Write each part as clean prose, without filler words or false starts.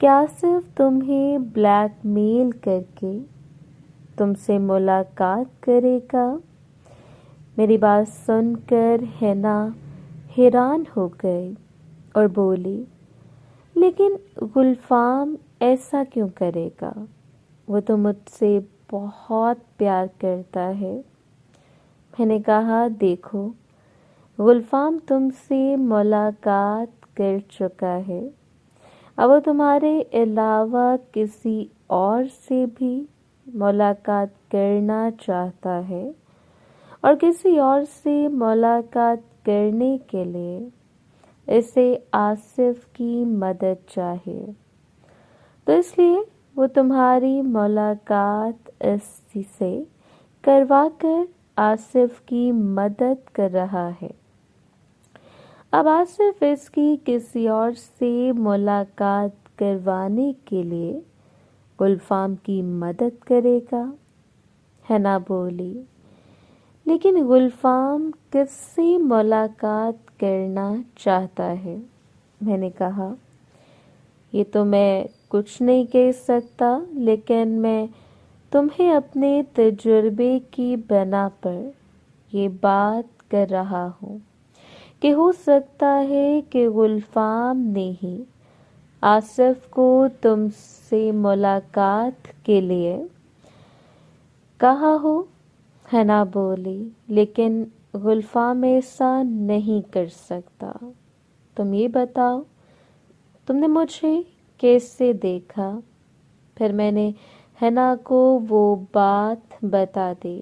کیا صرف تمہیں بلیک میل کر کے تم سے ملاقات کرے گا؟ میری بات سن کر حنا حیران ہو گئی اور بولی، لیکن گلفام ایسا کیوں کرے گا؟ وہ تو مجھ سے بہت پیار کرتا ہے۔ میں نے کہا، دیکھو گلفام تم سے ملاقات کر چکا ہے، اب وہ تمہارے علاوہ کسی اور سے بھی ملاقات کرنا چاہتا ہے اور کسی اور سے ملاقات کرنے کے لیے اسے آصف کی مدد چاہیے، تو اس لیے وہ تمہاری ملاقات اسی سے کروا کر آصف کی مدد کر رہا ہے۔ اب آصف اس کی کسی اور سے ملاقات کروانے کے لیے گلفام کی مدد کرے گا؟ حنا بولی، لیکن گلفام کس سے ملاقات کرنا چاہتا ہے؟ میں نے کہا، یہ تو میں کچھ نہیں کہہ سکتا، لیکن میں تمہیں اپنے تجربے کی بنا پر یہ بات کر رہا ہوں کہ ہو سکتا ہے کہ گلفام نے ہی آصف کو تم سے ملاقات کے لیے کہا ہو۔ حنا بولی، لیکن گلفام ایسا نہیں کر سکتا۔ تم یہ بتاؤ، تم نے مجھے کیسے دیکھا؟ پھر میں نے حنا کو وہ بات بتا دی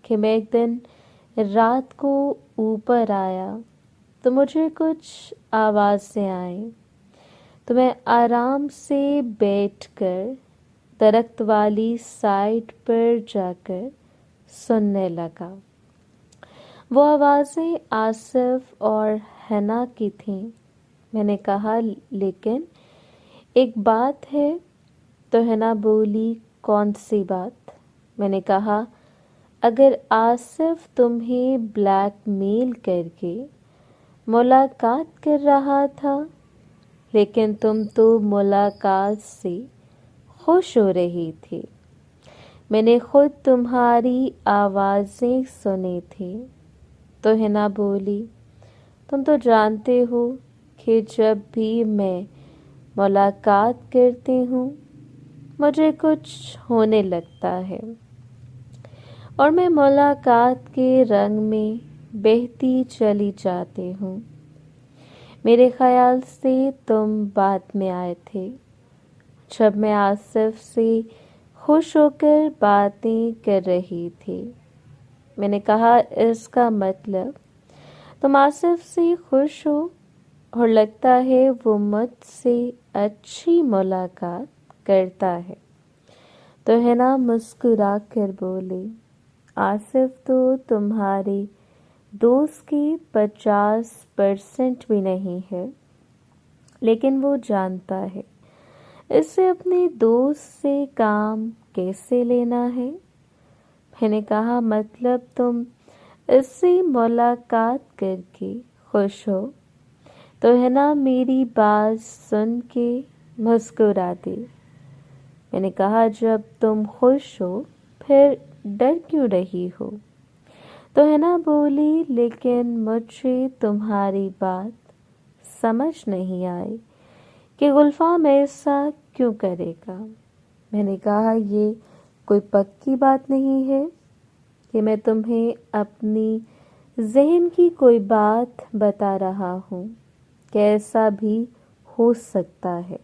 کہ میں ایک دن رات کو اوپر آیا تو مجھے کچھ آوازیں آئیں، تو میں آرام سے بیٹھ کر درخت والی سائٹ پر جا کر سننے لگا۔ وہ آوازیں آصف اور حنا کی تھیں۔ میں نے کہا، لیکن ایک بات ہے۔ تو حنا بولی، کون سی بات؟ میں نے کہا، اگر آصف تمہیں بلیک میل کر کے ملاقات کر رہا تھا، لیکن تم تو ملاقات سے خوش ہو رہی تھی، میں نے خود تمہاری آوازیں سنی تھی۔ تو حنا بولی، تم تو جانتے ہو کہ جب بھی میں ملاقات کرتی ہوں مجھے کچھ ہونے لگتا ہے اور میں ملاقات کے رنگ میں بہتی چلی جاتی ہوں۔ میرے خیال سے تم بعد میں آئے تھے، جب میں آصف سے خوش ہو کر باتیں کر رہی تھی۔ میں نے کہا، اس کا مطلب تم آصف سے خوش ہو اور لگتا ہے وہ مجھ سے اچھی ملاقات کرتا ہے۔ تو حنا مسکرا کر بولی، آصف تو تمہاری دوست کی 50% بھی نہیں ہے، لیکن وہ جانتا ہے اس سے اپنے دوست سے کام کیسے لینا ہے۔ میں نے کہا، مطلب تم اس سے ملاقات کر کے خوش ہو؟ تو حنا میری بات سن کے مسکرا دی۔ میں نے کہا، جب تم خوش ہو پھر ڈر کیوں رہی ہو؟ تو حنا بولی، لیکن مجھے تمہاری بات سمجھ نہیں آئی کہ گلفام ایسا کیوں کرے گا۔ میں نے کہا، یہ کوئی پکی بات نہیں ہے کہ میں تمہیں اپنی ذہن کی کوئی بات بتا رہا ہوں کہ ایسا بھی ہو سکتا ہے۔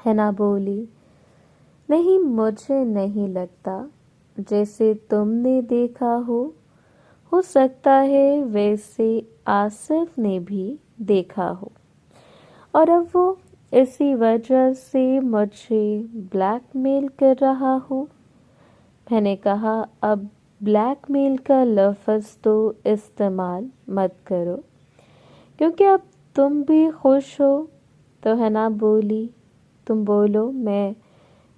حنا بولی، نہیں، مجھے نہیں لگتا، جیسے تم نے دیکھا ہو سکتا ہے ویسے آصف نے بھی دیکھا ہو، اور اب وہ اسی وجہ سے مجھے بلیک میل کر رہا ہو۔ میں نے کہا، اب بلیک میل کا لفظ تو استعمال مت کرو، کیونکہ اب تم بھی خوش ہو۔ تو حنا بولی، تم بولو، میں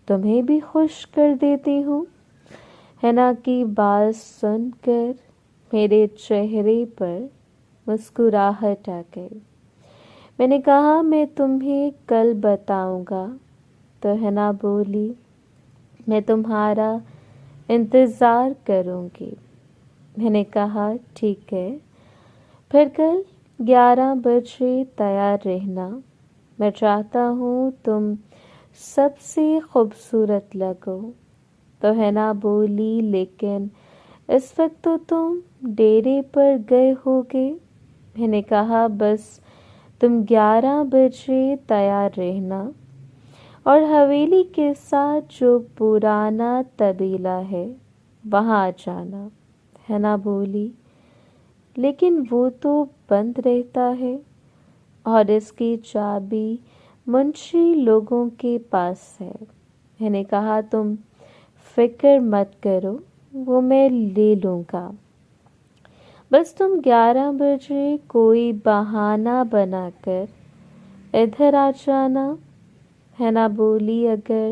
تمہیں بھی خوش کر دیتی ہوں۔ حنا کی بات سن کر میرے چہرے پر مسکراہٹ آ گئی۔ میں نے کہا میں تمہیں کل بتاؤں گا. تو حنا بولی میں تمہارا انتظار کروں گی. میں نے کہا ٹھیک ہے، پھر کل 11 بجے تیار رہنا. میں چاہتا ہوں تم سب سے خوبصورت لگو. تو حنا بولی لیکن اس وقت تو تم ڈیرے پر گئے ہوگے. میں نے کہا بس تم 11 بجے تیار رہنا اور حویلی کے ساتھ جو پرانا طبیلہ ہے وہاں آ جانا. حنا بولی لیکن وہ تو بند رہتا ہے اور اس کی چابی منشی لوگوں کے پاس ہے. میں نے کہا تم فکر مت کرو، وہ میں لے لوں گا. بس تم 11 بجے کوئی بہانہ بنا کر ادھر آ جانا. حنا بولی اگر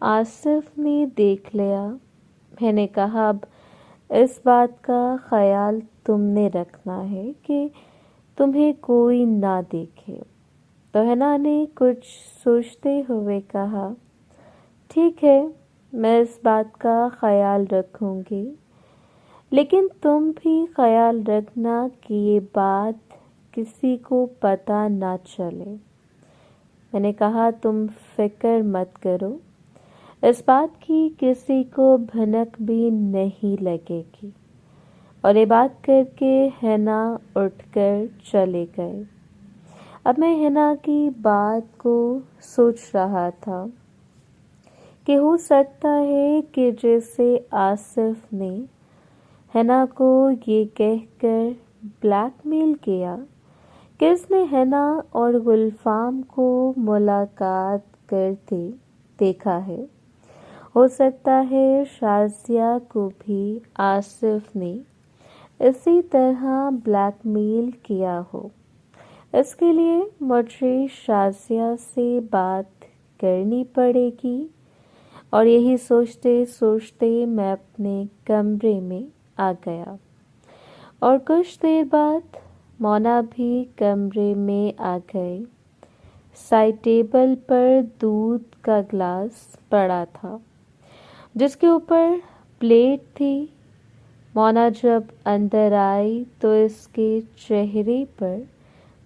آصف نے دیکھ لیا. میں نے کہا اب اس بات کا خیال تم نے رکھنا ہے کہ تمہیں کوئی نہ دیکھے. تو حنا نے کچھ سوچتے ہوئے کہا ٹھیک ہے، میں اس بات کا خیال رکھوں گی، لیکن تم بھی خیال رکھنا کہ یہ بات کسی کو پتہ نہ چلے. میں نے کہا تم فکر مت کرو، اس بات کی کسی کو بھنک بھی نہیں لگے گی. اور یہ بات کر کے حنا اٹھ کر چلے گئے. اب میں حنا کی بات کو سوچ رہا تھا کہ ہو سکتا ہے کہ جیسے آصف نے حنا کو یہ کہہ کر بلیک میل کیا کہ اس نے حنا اور گلفام کو ملاقات کرتے دیکھا ہے، ہو سکتا ہے شازیہ کو بھی آصف نے اسی طرح بلیک میل کیا ہو. اس کے لیے مجھے شازیہ سے بات کرنی پڑے گی. اور یہی سوچتے سوچتے میں اپنے کمرے میں آ گیا اور کچھ دیر بعد مونا بھی کمرے میں آ گئے. سائڈ ٹیبل پر دودھ کا گلاس پڑا تھا جس کے اوپر پلیٹ تھی. مونا جب اندر آئی تو اس کے چہرے پر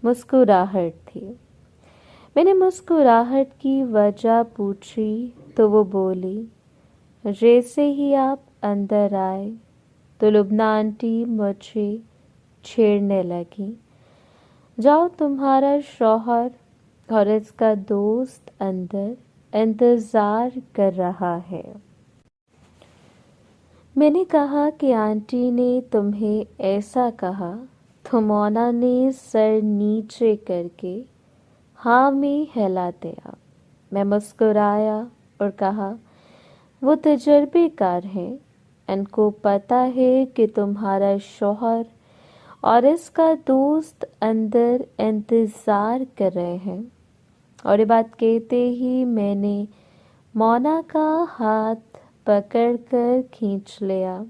مسکراہٹ تھی. میں نے مسکراہٹ کی وجہ پوچھی تو وہ بولی جیسے ہی آپ اندر آئے تو لبنہ آنٹی مجھے چھیڑنے لگی، جاؤ تمہارا شوہر اور اس کا دوست اندر انتظار کر رہا ہے. میں نے کہا کہ آنٹی نے تمہیں ایسا کہا تو مونا نے سر نیچے کر کے ہاں میں ہلا دیا. میں مسکرایا اور کہا وہ تجربے کار ہیں، ان کو پتہ ہے کہ تمہارا شوہر اور اس کا دوست اندر انتظار کر رہے ہیں. اور یہ بات کہتے ہی میں نے مونا کا ہاتھ پکڑ کر کھینچ لیا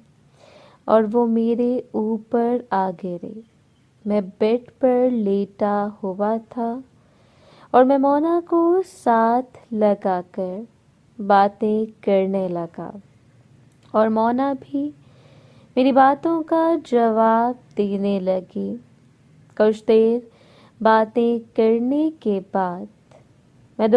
اور وہ میرے اوپر آ گرے. میں بیڈ پر لیٹا ہوا تھا اور میں مونا کو ساتھ لگا کر باتیں کرنے لگا اور مونا بھی میری باتوں کا جواب دینے لگی. کچھ دیر باتیں کرنے کے بعد میں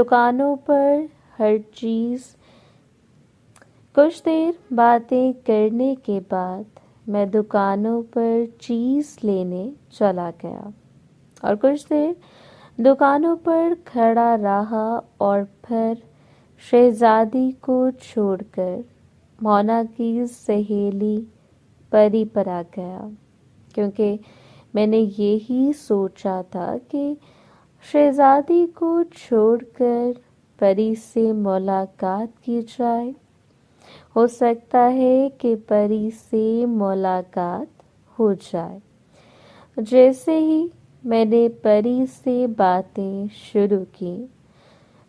دکانوں پر چیز لینے چلا گیا اور کچھ دیر دکانوں پر کھڑا رہا اور پھر شہزادی کو چھوڑ کر مونا کی سہیلی پری پر آ گیا، کیونکہ میں نے یہی سوچا تھا کہ شہزادی کو چھوڑ کر پری سے ملاقات کی جائے. ہو سکتا ہے کہ پری سے ملاقات ہو جائے. جیسے ہی میں نے پری سے باتیں شروع کی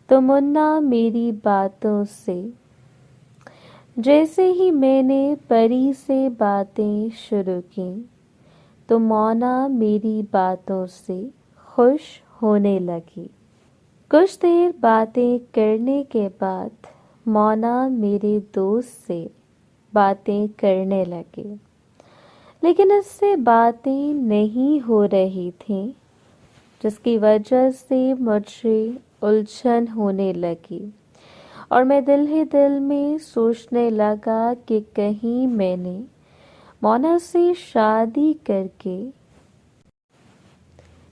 تو مونا میری باتوں سے خوش ہونے لگی۔ کچھ دیر باتیں کرنے کے بعد مونا میرے دوست سے باتیں کرنے لگے، لیکن اس سے باتیں نہیں ہو رہی تھیں، جس کی وجہ سے مجھے الجھن ہونے لگی اور میں دل ہی دل میں سوچنے لگا کہ کہیں میں نے مونا سے شادی کر کے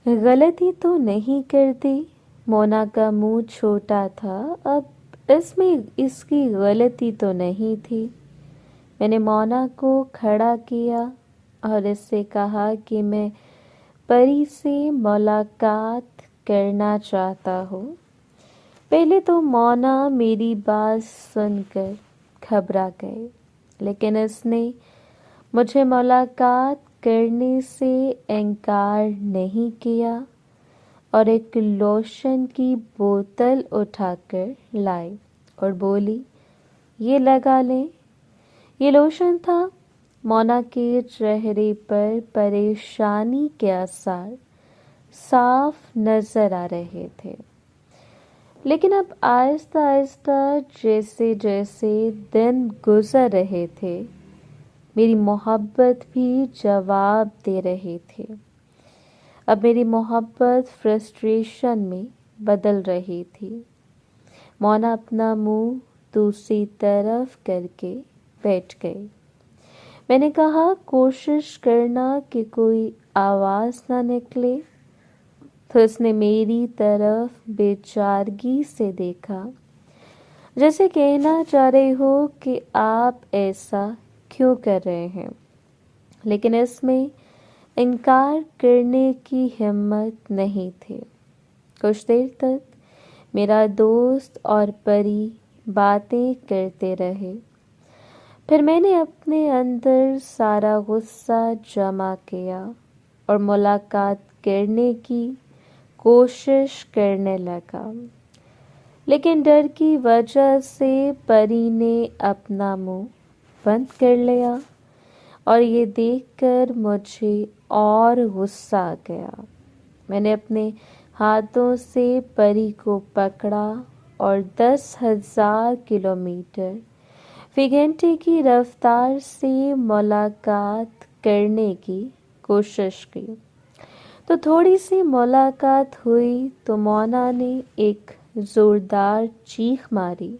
غلطی تو نہیں کر دی۔ مونا کا منہ چھوٹا تھا، اب اس میں اس کی غلطی تو نہیں تھی۔ میں نے مونا کو کھڑا کیا اور اس سے کہا کہ میں پری سے ملاقات کرنا چاہتا ہوں۔ پہلے تو مونا میری بات سن کر گھبرا گئے، لیکن اس نے مجھے ملاقات کرنے سے انکار نہیں کیا اور ایک لوشن کی بوتل اٹھا کر لائی اور بولی، یہ لگا لیں۔ یہ لوشن تھا۔ مونا کے چہرے پر پریشانی کے آثار صاف نظر آ رہے تھے، لیکن اب آہستہ آہستہ جیسے جیسے دن گزر رہے تھے میری محبت بھی جواب دے رہی تھی۔ اب میری محبت فرسٹریشن میں بدل رہی تھی۔ مونا اپنا منہ دوسری طرف کر کے بیٹھ گئی۔ میں نے کہا، کوشش کرنا کہ کوئی آواز نہ نکلے، تو اس نے میری طرف بے چارگی سے دیکھا، جیسے کہنا چاہ رہے ہو کہ آپ ایسا کیوں کر رہے ہیں، لیکن اس میں انکار کرنے کی ہمت نہیں تھی۔ کچھ دیر تک میرا دوست اور پری باتیں کرتے رہے، پھر میں نے اپنے اندر سارا غصہ جمع کیا اور ملاقات کرنے کی کوشش کرنے لگا، لیکن ڈر کی وجہ سے پری نے اپنا منہ بند کر لیا اور یہ دیکھ کر مجھے اور غصہ آ گیا۔ میں نے اپنے ہاتھوں سے پری کو پکڑا اور 10,000 کلومیٹر فی گھنٹے کی رفتار سے ملاقات کرنے کی کوشش کی۔ تو تھوڑی سی ملاقات ہوئی تو مونا نے ایک زوردار چیخ ماری۔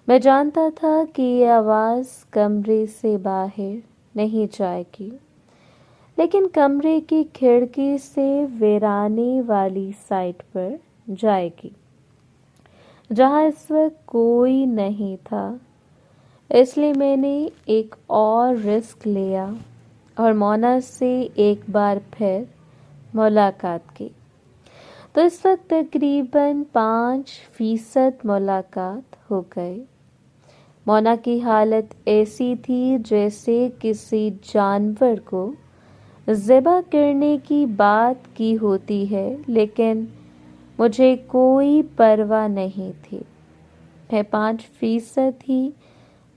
میں جانتا تھا کہ یہ آواز کمرے سے باہر نہیں جائے گی، لیکن کمرے کی کھڑکی سے ویرانے والی سائڈ پر جائے گی، جہاں اس وقت کوئی نہیں تھا۔ اس لیے میں نے ایک اور رسک لیا اور مونا سے ایک بار پھر ملاقات کی۔ تو اس وقت تقریباً 5% ملاقات ہو گئی۔ مونا کی حالت ایسی تھی جیسے کسی جانور کو ذبح کرنے کی بات کی ہوتی ہے، لیکن مجھے کوئی پرواہ نہیں تھی۔ میں 5% ہی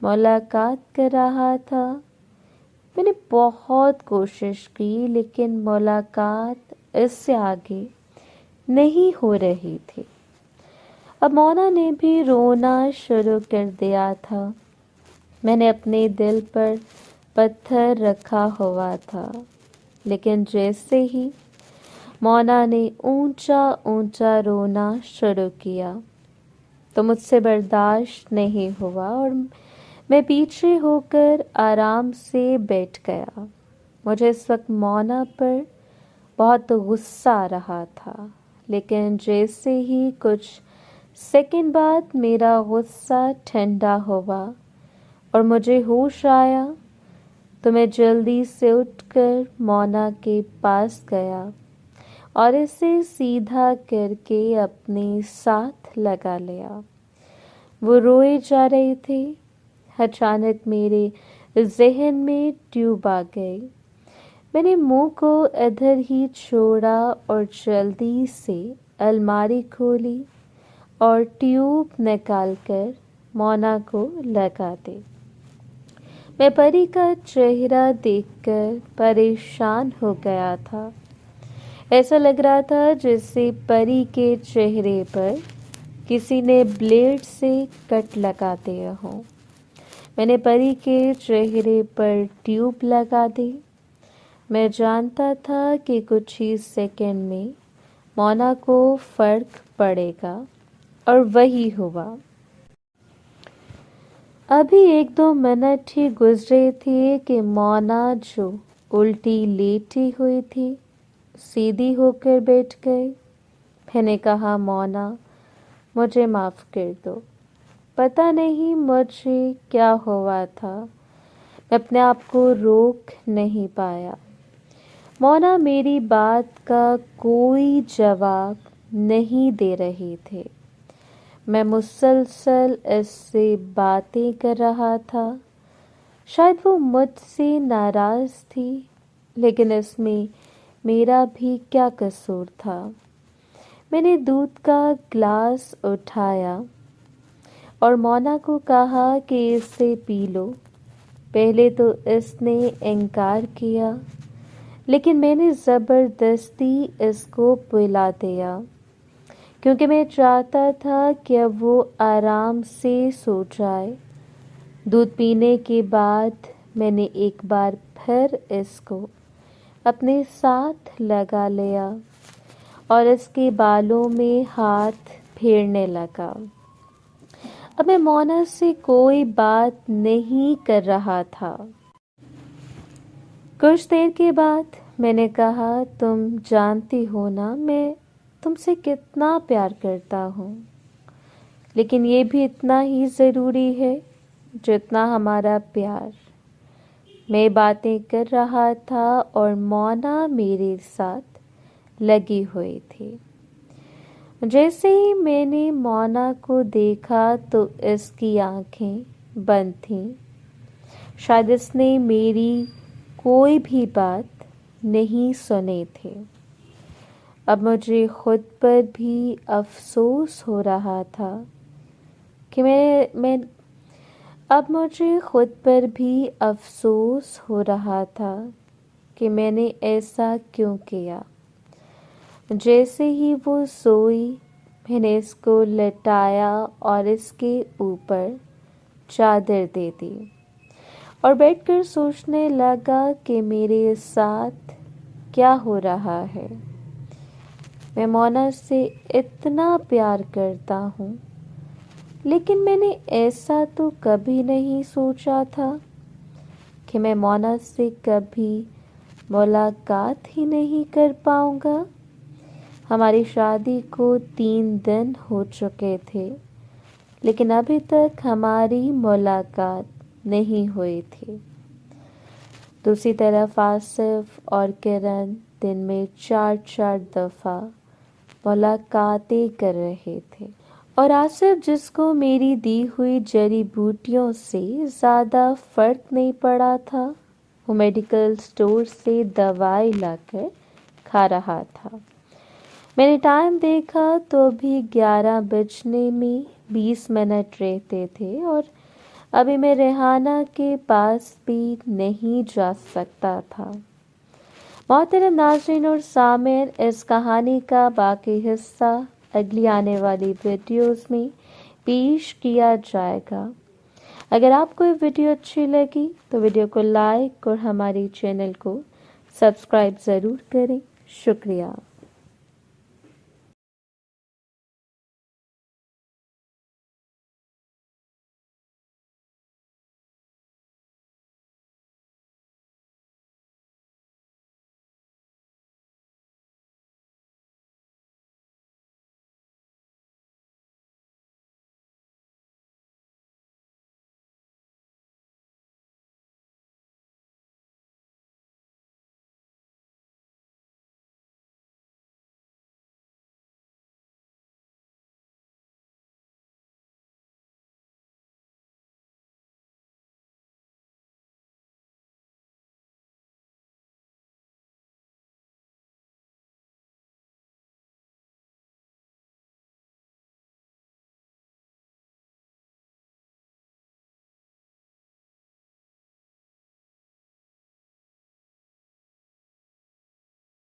ملاقات کر رہا تھا۔ میں نے بہت کوشش کی، لیکن ملاقات اس سے آگے نہیں ہو رہی تھی۔ اب مونا نے بھی رونا شروع کر دیا تھا۔ میں نے اپنے دل پر پتھر رکھا ہوا تھا، لیکن جیسے ہی مونا نے اونچا اونچا رونا شروع کیا تو مجھ سے برداشت نہیں ہوا اور میں پیچھے ہو کر آرام سے بیٹھ گیا۔ مجھے اس وقت مونا پر بہت غصہ آ رہا تھا، لیکن جیسے ہی کچھ سیکنڈ بعد میرا غصہ ٹھنڈا ہوا اور مجھے ہوش آیا تو میں جلدی سے اٹھ کر مونا کے پاس گیا اور اسے سیدھا کر کے اپنے ساتھ لگا لیا۔ وہ روئے جا رہے تھے۔ اچانک میرے ذہن میں ٹیوب آ گئی۔ میں نے منہ کو ادھر ہی چھوڑا اور جلدی سے الماری کھولی اور ٹیوب نکال کر مونا کو لگا دی۔ میں پری کا چہرہ دیکھ کر پریشان ہو گیا تھا۔ ایسا لگ رہا تھا جیسے پری کے چہرے پر کسی نے بلیڈ سے کٹ لگا دیا ہو۔ میں نے پری کے چہرے پر ٹیوب لگا دی۔ میں جانتا تھا کہ کچھ ہی سیکنڈ میں مونا کو فرق پڑے گا، اور وہی ہوا۔ ابھی 1-2 منٹ ہی گزرے تھے کہ مونا جو الٹی لیٹی ہوئی تھی سیدھی ہو کر بیٹھ گئی۔ میں نے کہا، مونا مجھے معاف کر دو، پتہ نہیں مجھے کیا ہوا تھا، میں اپنے آپ کو روک نہیں پایا۔ مونا میری بات کا کوئی جواب نہیں دے رہی تھی۔ میں مسلسل اس سے باتیں کر رہا تھا۔ شاید وہ مجھ سے ناراض تھی، لیکن اس میں میرا بھی کیا قصور تھا؟ میں نے دودھ کا گلاس اٹھایا اور مونا کو کہا کہ اسے پی لو۔ پہلے تو اس نے انکار کیا، لیکن میں نے زبردستی اس کو پلا دیا، کیونکہ میں چاہتا تھا کہ اب وہ آرام سے سو جائے۔ دودھ پینے کے بعد میں نے ایک بار پھر اس کو اپنے ساتھ لگا لیا اور اس کے بالوں میں ہاتھ پھیرنے لگا۔ اب میں مونا سے کوئی بات نہیں کر رہا تھا۔ کچھ دیر کے بعد میں نے کہا، تم جانتی ہو نا میں تم سے کتنا پیار کرتا ہوں، لیکن یہ بھی اتنا ہی ضروری ہے جتنا ہمارا پیار۔ میں باتیں کر رہا تھا اور مونا میرے ساتھ لگی ہوئی تھی۔ جیسے ہی میں نے مونا کو دیکھا تو اس کی آنکھیں بند تھیں۔ شاید اس نے میری کوئی بھی بات نہیں سنی تھی۔ اب مجھے خود پر بھی افسوس ہو رہا تھا کہ میں نے ایسا کیوں کیا۔ جیسے ہی وہ سوئی میں نے اس کو لٹایا اور اس کے اوپر چادر دے دی اور بیٹھ کر سوچنے لگا کہ میرے ساتھ کیا ہو رہا ہے۔ میں مونا سے اتنا پیار کرتا ہوں، لیکن میں نے ایسا تو کبھی نہیں سوچا تھا کہ میں مونا سے کبھی ملاقات ہی نہیں کر پاؤں گا۔ ہماری شادی کو 3 دن ہو چکے تھے، لیکن ابھی تک ہماری ملاقات نہیں ہوئی تھی۔ دوسری طرف آصف اور کرن دن میں 4 دفعہ ملاقاتیں کر رہے تھے، اور آصف جس کو میری دی ہوئی جڑی بوٹیوں سے زیادہ فرق نہیں پڑا تھا، وہ میڈیکل اسٹور سے دوائی لا کر کھا رہا تھا۔ میں نے ٹائم دیکھا تو ابھی 11 بجنے میں 20 منٹ رہتے تھے، اور ابھی میں ریحانہ کے پاس بھی نہیں جا سکتا تھا۔ محترم ناظرین اور سامعین، اس کہانی کا باقی حصہ اگلی آنے والی ویڈیوز میں پیش کیا جائے گا۔ اگر آپ کو یہ ویڈیو اچھی لگی تو ویڈیو کو لائک اور ہماری چینل کو سبسکرائب ضرور کریں۔ شکریہ۔